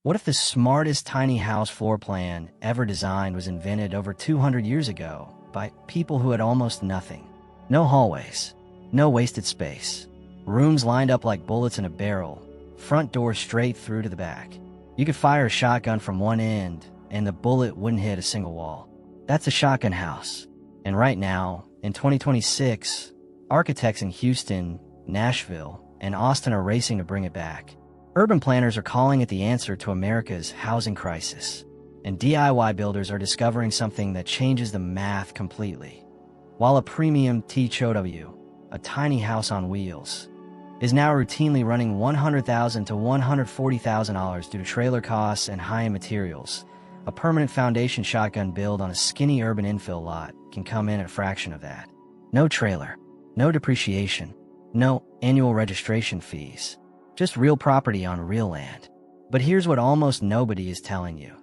What if the smartest tiny house floor plan ever designed was invented over 200 years ago by people who had almost nothing? No hallways, no wasted space, rooms lined up like bullets in a barrel, front door straight through to the back. You could fire a shotgun from one end and the bullet wouldn't hit a single wall. That's a shotgun house. And right now, in 2026, architects in Houston, Nashville, and Austin are racing to bring it back. Urban planners are calling it the answer to America's housing crisis, and DIY builders are discovering something that changes the math completely. While a premium THOW, a tiny house on wheels, is now routinely running $100,000 to $140,000 due to trailer costs and high-end materials, a permanent foundation shotgun build on a skinny urban infill lot can come in at a fraction of that. No trailer, no depreciation, no annual registration fees. Just real property on real land. But here's what almost nobody is telling you.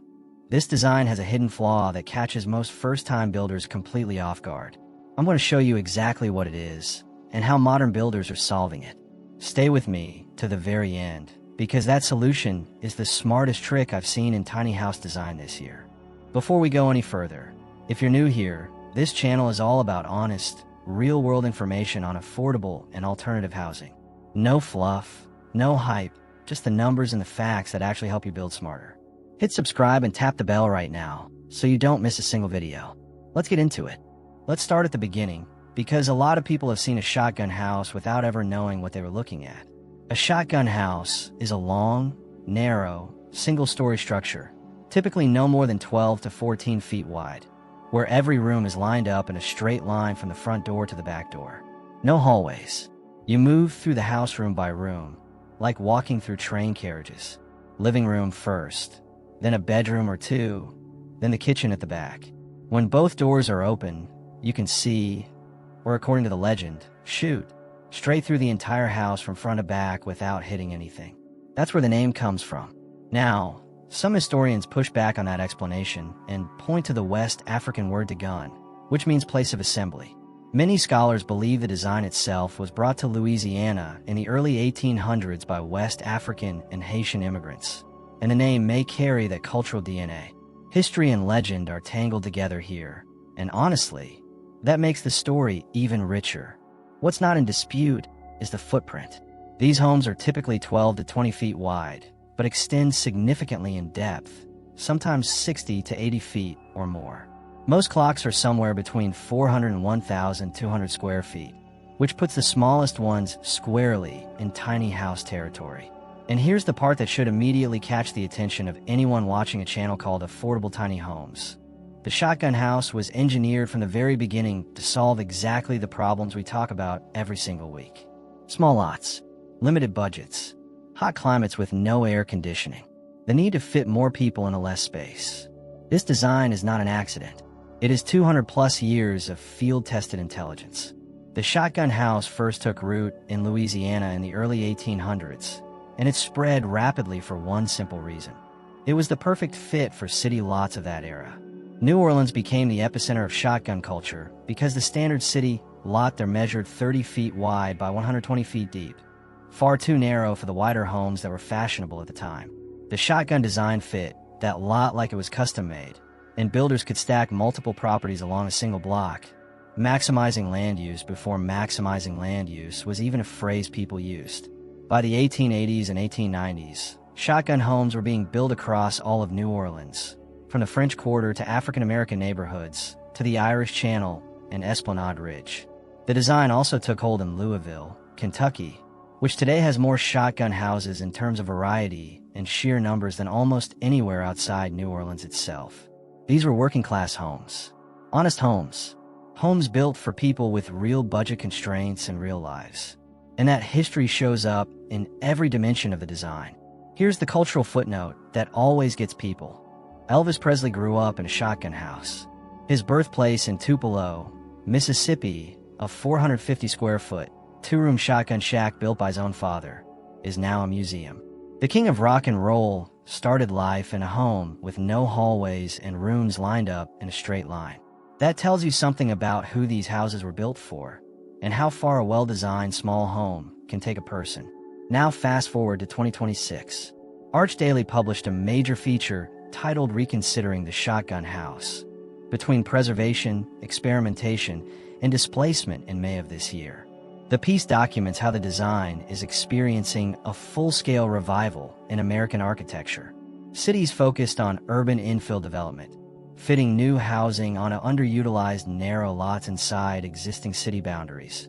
This design has a hidden flaw that catches most first-time builders completely off guard. I'm going to show you exactly what it is and how modern builders are solving it. Stay with me to the very end, because that solution is the smartest trick I've seen in tiny house design this year. Before we go any further, if you're new here, this channel is all about honest, real-world information on affordable and alternative housing. No fluff, no hype, just the numbers and the facts that actually help you build smarter. Hit subscribe and tap the bell right now so you don't miss a single video. Let's get into it. Let's start at the beginning, because a lot of people have seen a shotgun house without ever knowing what they were looking at. A shotgun house is a long, narrow, single-story structure, typically no more than 12 to 14 feet wide, where every room is lined up in a straight line from the front door to the back door. No hallways. You move through the house room by room, like walking through train carriages. Living room first, then a bedroom or two, then the kitchen at the back. When both doors are open, you can see, or according to the legend, shoot, straight through the entire house from front to back without hitting anything. That's where the name comes from. Now, some historians push back on that explanation and point to the West African word dagan, which means place of assembly. Many scholars believe the design itself was brought to Louisiana in the early 1800s by West African and Haitian immigrants, and the name may carry that cultural DNA. History and legend are tangled together here, and honestly, that makes the story even richer. What's not in dispute is the footprint. These homes are typically 12 to 20 feet wide, but extend significantly in depth, sometimes 60 to 80 feet or more. Most clocks are somewhere between 400 and 1,200 square feet, which puts the smallest ones squarely in tiny house territory. And here's the part that should immediately catch the attention of anyone watching a channel called Affordable Tiny Homes. The shotgun house was engineered from the very beginning to solve exactly the problems we talk about every single week. Small lots, limited budgets, hot climates with no air conditioning, the need to fit more people in a less space. This design is not an accident. It is 200-plus years of field-tested intelligence. The shotgun house first took root in Louisiana in the early 1800s, and it spread rapidly for one simple reason. It was the perfect fit for city lots of that era. New Orleans became the epicenter of shotgun culture because the standard city lot there measured 30 feet wide by 120 feet deep, far too narrow for the wider homes that were fashionable at the time. The shotgun design fit that lot like it was custom-made, and builders could stack multiple properties along a single block. Maximizing land use before maximizing land use was even a phrase people used. By the 1880s and 1890s, shotgun homes were being built across all of New Orleans, from the French Quarter to African-American neighborhoods, to the Irish Channel and Esplanade Ridge. The design also took hold in Louisville, Kentucky, which today has more shotgun houses in terms of variety and sheer numbers than almost anywhere outside New Orleans itself. These were working-class homes. Honest homes. Homes built for people with real budget constraints and real lives. And that history shows up in every dimension of the design. Here's the cultural footnote that always gets people. Elvis Presley grew up in a shotgun house. His birthplace in Tupelo, Mississippi, a 450 square foot, two-room shotgun shack built by his own father, is now a museum. The king of rock and roll started life in a home with no hallways and rooms lined up in a straight line. That tells you something about who these houses were built for, and how far a well-designed small home can take a person. Now fast forward to 2026. Arch Daily published a major feature titled Reconsidering the Shotgun House, between preservation, experimentation, and displacement in May of this year. The piece documents how the design is experiencing a full-scale revival in American architecture. Cities focused on urban infill development, fitting new housing on underutilized narrow lots inside existing city boundaries,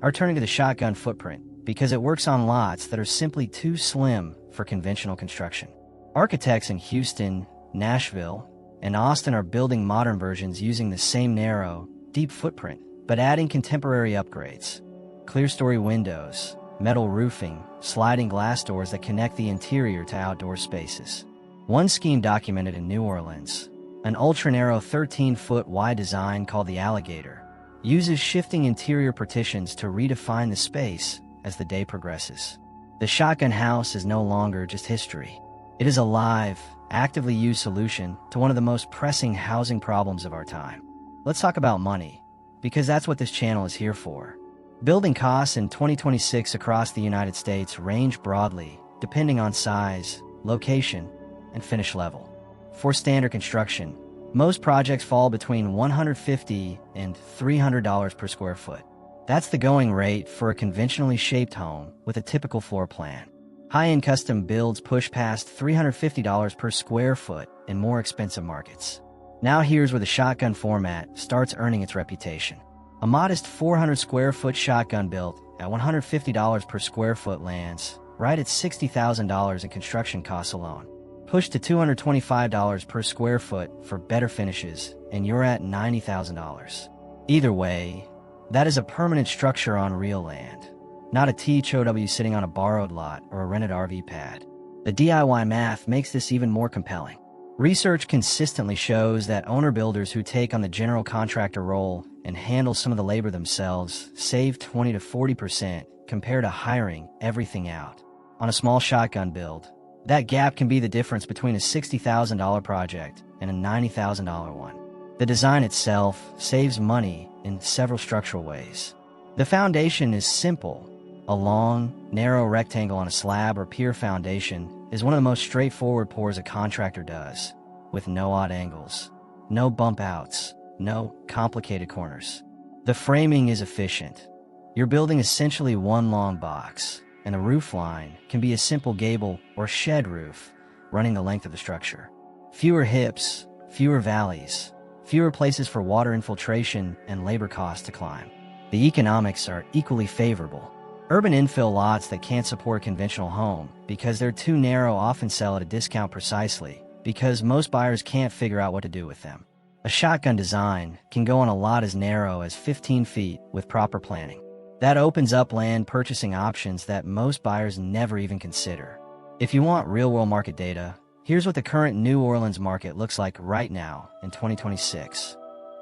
are turning to the shotgun footprint because it works on lots that are simply too slim for conventional construction. Architects in Houston, Nashville, and Austin are building modern versions using the same narrow, deep footprint, but adding contemporary upgrades. Clerestory windows, metal roofing, sliding glass doors that connect the interior to outdoor spaces. One scheme documented in New Orleans, an ultra-narrow 13-foot wide design called the Alligator, uses shifting interior partitions to redefine the space as the day progresses. The shotgun house is no longer just history. It is a live, actively used solution to one of the most pressing housing problems of our time. Let's talk about money, because that's what this channel is here for. Building costs in 2026 across the United States range broadly, depending on size, location, and finish level. For standard construction, most projects fall between $150 and $300 per square foot. That's the going rate for a conventionally shaped home with a typical floor plan. High-end custom builds push past $350 per square foot in more expensive markets. Now here's where the shotgun format starts earning its reputation. A modest 400 square foot shotgun built at $150 per square foot lands right at $60,000 in construction costs alone. Push to $225 per square foot for better finishes, and you're at $90,000. Either way, that is a permanent structure on real land, not a THOW sitting on a borrowed lot or a rented RV pad. The DIY math makes this even more compelling. Research consistently shows that owner-builders who take on the general contractor role and handle some of the labor themselves save 20 to 40% compared to hiring everything out. On a small shotgun build, that gap can be the difference between a $60,000 project and a $90,000 one. The design itself saves money in several structural ways. The foundation is simple. A long, narrow rectangle on a slab or pier foundation is one of the most straightforward pours a contractor does, with no odd angles, no bump outs, no complicated corners. The framing is efficient. You're building essentially one long box, and the roof line can be a simple gable or shed roof running the length of the structure. Fewer hips, fewer valleys, fewer places for water infiltration and labor costs to climb. The economics are equally favorable. Urban infill lots that can't support a conventional home because they're too narrow often sell at a discount precisely because most buyers can't figure out what to do with them. A shotgun design can go on a lot as narrow as 15 feet with proper planning. That opens up land purchasing options that most buyers never even consider. If you want real-world market data, here's what the current New Orleans market looks like right now in 2026.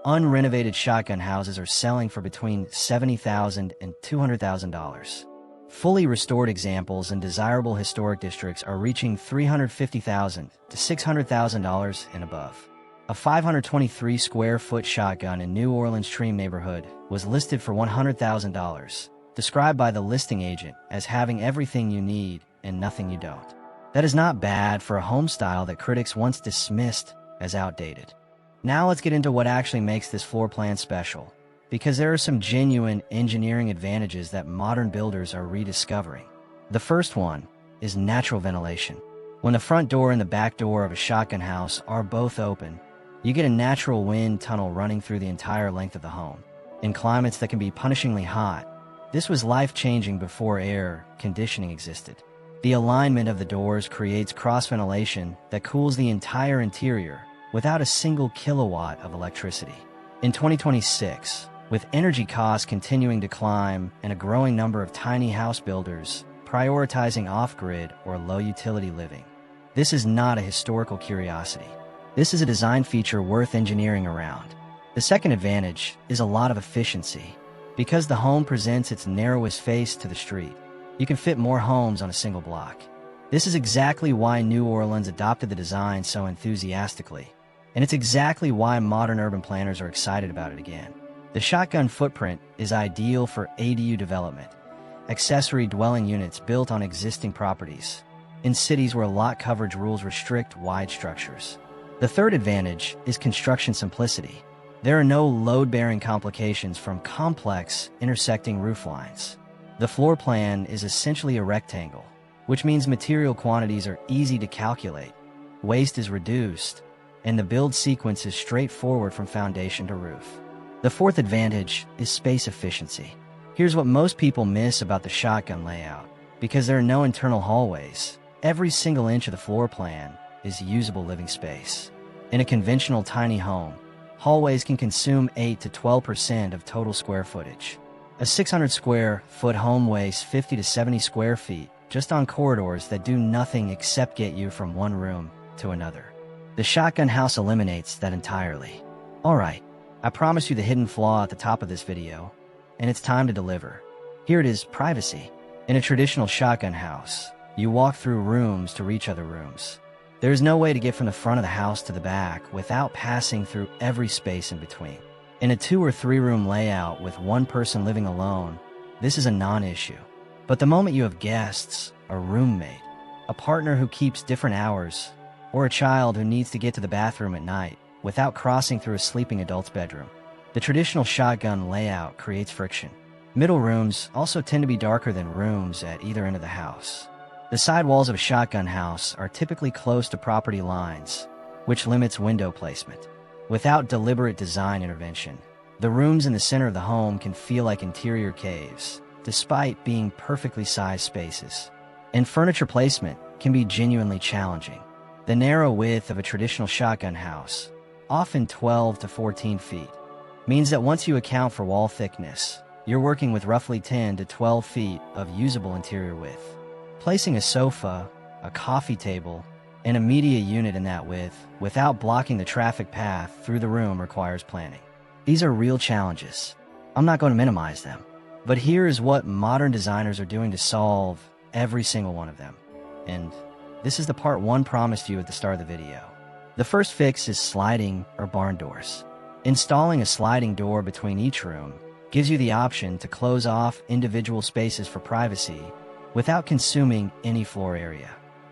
Unrenovated shotgun houses are selling for between $70,000 and $200,000. Fully restored examples in desirable historic districts are reaching $350,000 to $600,000 and above. A 523 square foot shotgun in New Orleans Treem neighborhood was listed for $100,000, described by the listing agent as having everything you need and nothing you don't. That is not bad for a home style that critics once dismissed as outdated. Now let's get into what actually makes this floor plan special, because there are some genuine engineering advantages that modern builders are rediscovering. The first one is natural ventilation. When the front door and the back door of a shotgun house are both open, you get a natural wind tunnel running through the entire length of the home. In climates that can be punishingly hot, this was life-changing before air conditioning existed. The alignment of the doors creates cross-ventilation that cools the entire interior without a single kilowatt of electricity. In 2026, with energy costs continuing to climb and a growing number of tiny house builders prioritizing off-grid or low-utility living, this is not a historical curiosity. This is a design feature worth engineering around. The second advantage is a lot of efficiency. Because the home presents its narrowest face to the street, you can fit more homes on a single block. This is exactly why New Orleans adopted the design so enthusiastically, and it's exactly why modern urban planners are excited about it again. The shotgun footprint is ideal for ADU development, accessory dwelling units built on existing properties, in cities where lot coverage rules restrict wide structures. The third advantage is construction simplicity. There are no load-bearing complications from complex, intersecting roof lines. The floor plan is essentially a rectangle, which means material quantities are easy to calculate, waste is reduced, and the build sequence is straightforward from foundation to roof. The fourth advantage is space efficiency. Here's what most people miss about the shotgun layout. Because there are no internal hallways, every single inch of the floor plan is usable living space. In a conventional tiny home, hallways can consume 8 to 12% of total square footage. A 600 square foot home wastes 50 to 70 square feet just on corridors that do nothing except get you from one room to another. The shotgun house eliminates that entirely. Alright, I promised you the hidden flaw at the top of this video, and it's time to deliver. Here it is, privacy. In a traditional shotgun house, you walk through rooms to reach other rooms. There is no way to get from the front of the house to the back without passing through every space in between. In a 2 or 3 room layout with one person living alone, this is a non-issue. But the moment you have guests, a roommate, a partner who keeps different hours, or a child who needs to get to the bathroom at night without crossing through a sleeping adult's bedroom, the traditional shotgun layout creates friction. Middle rooms also tend to be darker than rooms at either end of the house. The side walls of a shotgun house are typically close to property lines, which limits window placement. Without deliberate design intervention, the rooms in the center of the home can feel like interior caves, despite being perfectly sized spaces. And furniture placement can be genuinely challenging. The narrow width of a traditional shotgun house, often 12 to 14 feet, means that once you account for wall thickness, you're working with roughly 10 to 12 feet of usable interior width. Placing a sofa, a coffee table, and a media unit in that width without blocking the traffic path through the room requires planning. These are real challenges. I'm not going to minimize them, but here is what modern designers are doing to solve every single one of them. And this is the part 1 promised you at the start of the video. The first fix is sliding or barn doors. Installing a sliding door between each room gives you the option to close off individual spaces for privacy without consuming any floor area.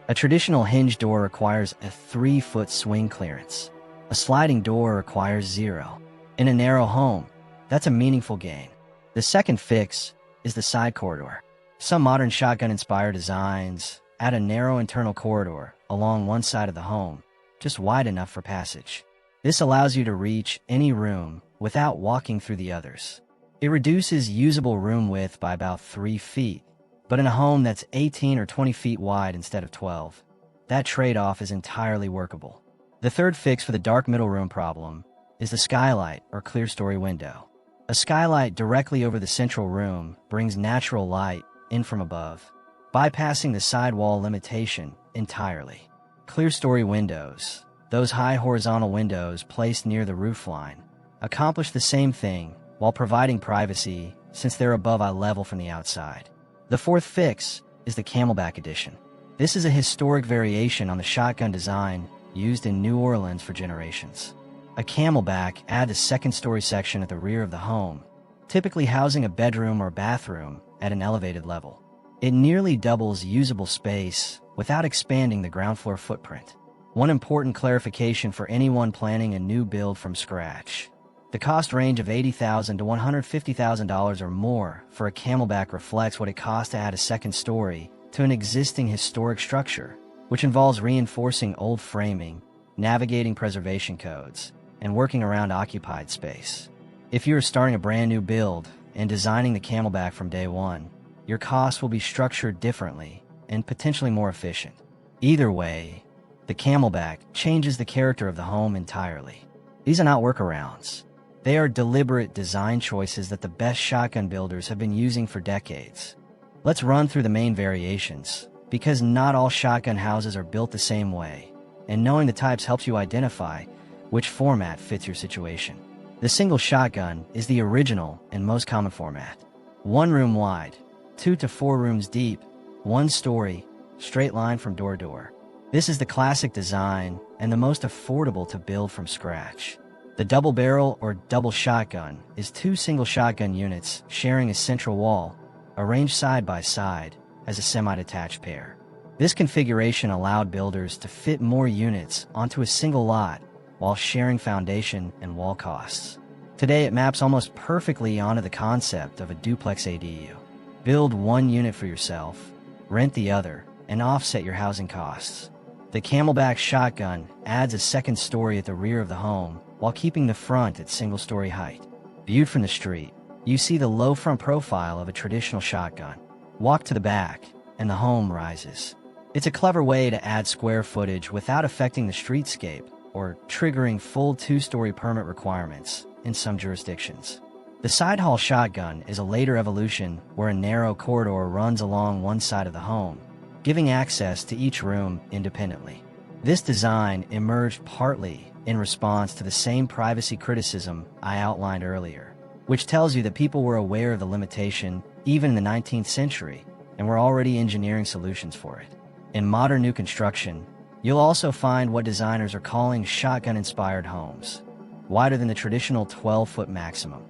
A traditional hinge door requires a 3-foot swing clearance. A sliding door requires 0. In a narrow home, that's a meaningful gain. The second fix is the side corridor. Some modern shotgun-inspired designs add a narrow internal corridor along one side of the home, just wide enough for passage. This allows you to reach any room without walking through the others. It reduces usable room width by about 3 feet, but in a home that's 18 or 20 feet wide instead of 12, that trade-off is entirely workable. The third fix for the dark middle room problem is the skylight or clerestory window. A skylight directly over the central room brings natural light in from above, bypassing the sidewall limitation entirely. Clerestory windows, those high horizontal windows placed near the roofline, accomplish the same thing while providing privacy since they're above eye level from the outside. The fourth fix is the camelback addition. This is a historic variation on the shotgun design used in New Orleans for generations. A camelback adds a second-story section at the rear of the home, typically housing a bedroom or bathroom at an elevated level. It nearly doubles usable space without expanding the ground floor footprint. One important clarification for anyone planning a new build from scratch: the cost range of $80,000 to $150,000 or more for a camelback reflects what it costs to add a second story to an existing historic structure, which involves reinforcing old framing, navigating preservation codes, and working around occupied space. If you are starting a brand new build and designing the camelback from day one, your costs will be structured differently and potentially more efficient. Either way, the camelback changes the character of the home entirely. These are not workarounds. They are deliberate design choices that the best shotgun builders have been using for decades. Let's run through the main variations, because not all shotgun houses are built the same way, and knowing the types helps you identify which format fits your situation. The single shotgun is the original and most common format. 1 room wide, 2 to 4 rooms deep, 1 story, straight line from door to door. This is the classic design and the most affordable to build from scratch. The double barrel or double shotgun is 2 single shotgun units sharing a central wall, arranged side by side as a semi-detached pair. This configuration allowed builders to fit more units onto a single lot while sharing foundation and wall costs. Today, it maps almost perfectly onto the concept of a duplex ADU. Build one unit for yourself, rent the other, and offset your housing costs. The camelback shotgun adds a second story at the rear of the home while keeping the front at single-story height. Viewed from the street, you see the low front profile of a traditional shotgun. Walk to the back, and the home rises. It's a clever way to add square footage without affecting the streetscape or triggering full two-story permit requirements in some jurisdictions. The side hall shotgun is a later evolution where a narrow corridor runs along one side of the home, giving access to each room independently. This design emerged partly in response to the same privacy criticism I outlined earlier, which tells you that people were aware of the limitation even in the 19th century and were already engineering solutions for it. In modern new construction, you'll also find what designers are calling shotgun-inspired homes, wider than the traditional 12-foot maximum,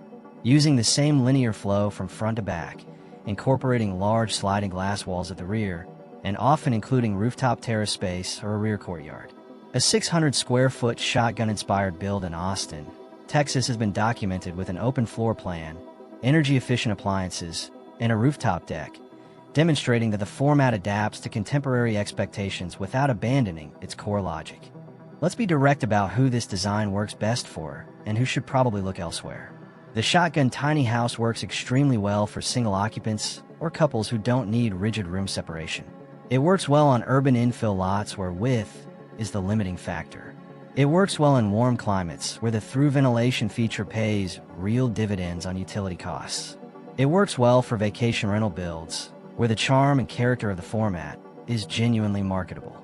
using the same linear flow from front to back, incorporating large sliding glass walls at the rear, and often including rooftop terrace space or a rear courtyard. A 600-square-foot shotgun-inspired build in Austin, Texas has been documented with an open floor plan, energy-efficient appliances, and a rooftop deck, demonstrating that the format adapts to contemporary expectations without abandoning its core logic. Let's be direct about who this design works best for and who should probably look elsewhere. The shotgun tiny house works extremely well for single occupants or couples who don't need rigid room separation. It works well on urban infill lots where width is the limiting factor. It works well in warm climates where the through ventilation feature pays real dividends on utility costs. It works well for vacation rental builds where the charm and character of the format is genuinely marketable.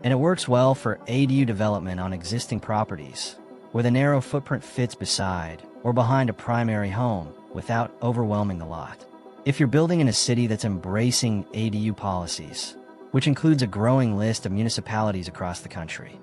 And it works well for ADU development on existing properties where the narrow footprint fits beside or behind a primary home without overwhelming the lot. If you're building in a city that's embracing ADU policies, which includes a growing list of municipalities across the country,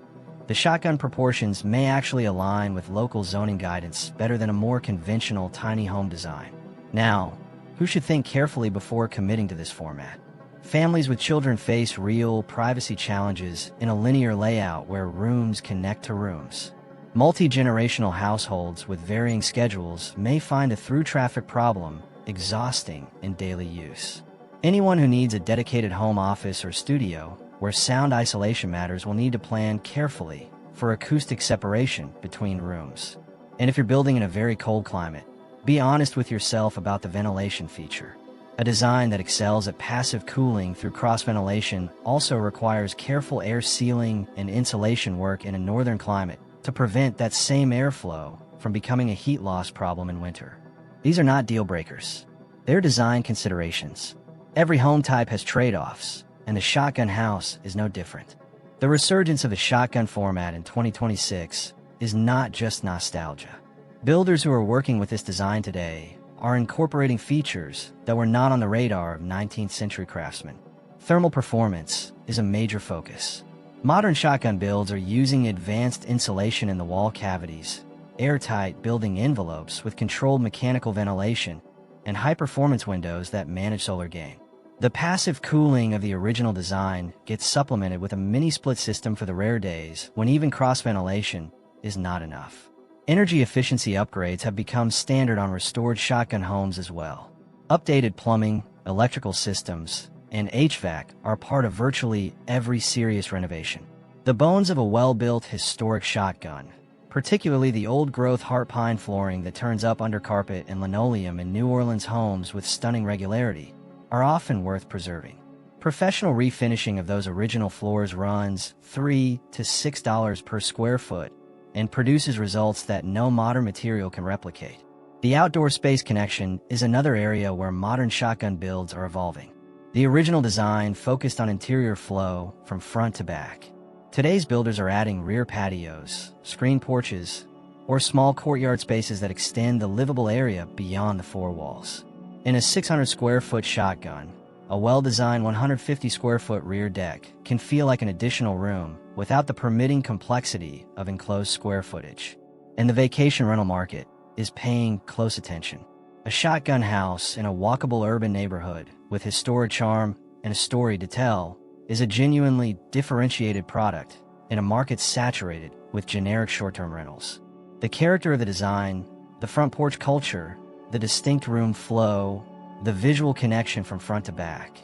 the shotgun proportions may actually align with local zoning guidance better than a more conventional tiny home design. Now, who should think carefully before committing to this format? Families with children face real privacy challenges in a linear layout where rooms connect to rooms. Multi-generational households with varying schedules may find a through traffic problem exhausting in daily use. Anyone who needs a dedicated home office or studio where sound isolation matters will need to plan carefully for acoustic separation between rooms. And if you're building in a very cold climate, be honest with yourself about the ventilation feature. A design that excels at passive cooling through cross-ventilation also requires careful air sealing and insulation work in a northern climate to prevent that same airflow from becoming a heat loss problem in winter. These are not deal breakers. They're design considerations. Every home type has trade-offs, and the shotgun house is no different. The resurgence of the shotgun format in 2026 is not just nostalgia. Builders who are working with this design today are incorporating features that were not on the radar of 19th century craftsmen. Thermal performance is a major focus. Modern shotgun builds are using advanced insulation in the wall cavities, airtight building envelopes with controlled mechanical ventilation, and high-performance windows that manage solar gain. The passive cooling of the original design gets supplemented with a mini-split system for the rare days when even cross-ventilation is not enough. Energy efficiency upgrades have become standard on restored shotgun homes as well. Updated plumbing, electrical systems, and HVAC are part of virtually every serious renovation. The bones of a well-built historic shotgun, particularly the old-growth heart pine flooring that turns up under carpet and linoleum in New Orleans homes with stunning regularity, are often worth preserving. Professional refinishing of those original floors runs $3 to $6 per square foot and produces results that no modern material can replicate. The outdoor space connection is another area where modern shotgun builds are evolving. The original design focused on interior flow from front to back. Today's builders are adding rear patios, screen porches, or small courtyard spaces that extend the livable area beyond the four walls. In a 600 square foot shotgun, a well-designed 150 square foot rear deck can feel like an additional room without the permitting complexity of enclosed square footage. And the vacation rental market is paying close attention. A shotgun house in a walkable urban neighborhood with historic charm and a story to tell is a genuinely differentiated product in a market saturated with generic short-term rentals. The character of the design, the front porch culture, the distinct room flow, the visual connection from front to back,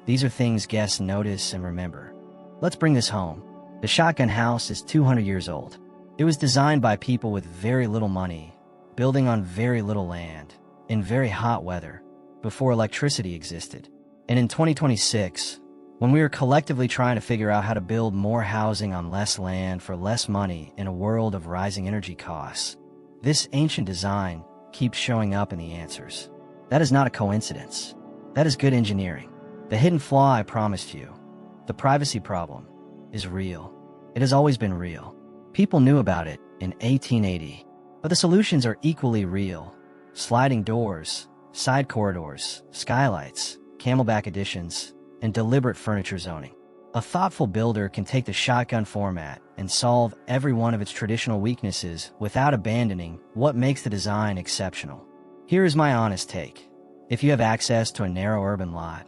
these are things guests notice and remember. Let's bring this home. The shotgun house is 200 years old. It was designed by people with very little money, building on very little land, in very hot weather, before electricity existed. And in 2026, when we are collectively trying to figure out how to build more housing on less land for less money in a world of rising energy costs, this ancient design keeps showing up in the answers. That is not a coincidence. That is good engineering. The hidden flaw I promised you, the privacy problem, is real. It has always been real. People knew about it in 1880, but the solutions are equally real. Sliding doors, side corridors, skylights, camelback additions, and deliberate furniture zoning. A thoughtful builder can take the shotgun format and solve every one of its traditional weaknesses without abandoning what makes the design exceptional. Here is my honest take. If you have access to a narrow urban lot,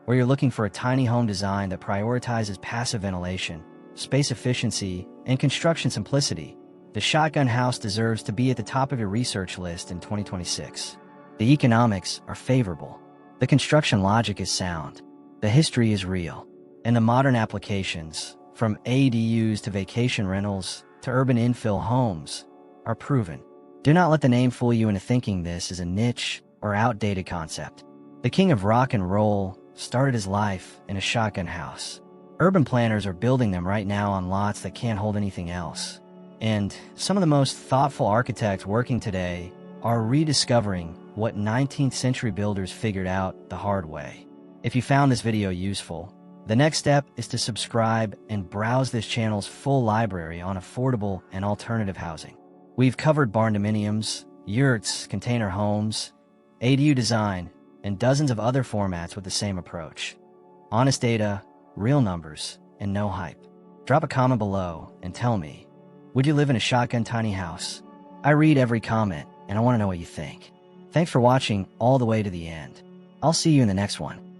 or you're looking for a tiny home design that prioritizes passive ventilation, space efficiency, and construction simplicity, the shotgun house deserves to be at the top of your research list in 2026. The economics are favorable. The construction logic is sound. The history is real. And the modern applications, from ADUs to vacation rentals to urban infill homes, are proven. Do not let the name fool you into thinking this is a niche or outdated concept. The king of rock and roll started his life in a shotgun house. Urban planners are building them right now on lots that can't hold anything else. And some of the most thoughtful architects working today are rediscovering what 19th century builders figured out the hard way. If you found this video useful, the next step is to subscribe and browse this channel's full library on affordable and alternative housing. We've covered barn-dominiums, yurts, container homes, ADU design, and dozens of other formats with the same approach. Honest data, real numbers, and no hype. Drop a comment below and tell me, would you live in a shotgun tiny house? I read every comment, and I want to know what you think. Thanks for watching all the way to the end. I'll see you in the next one.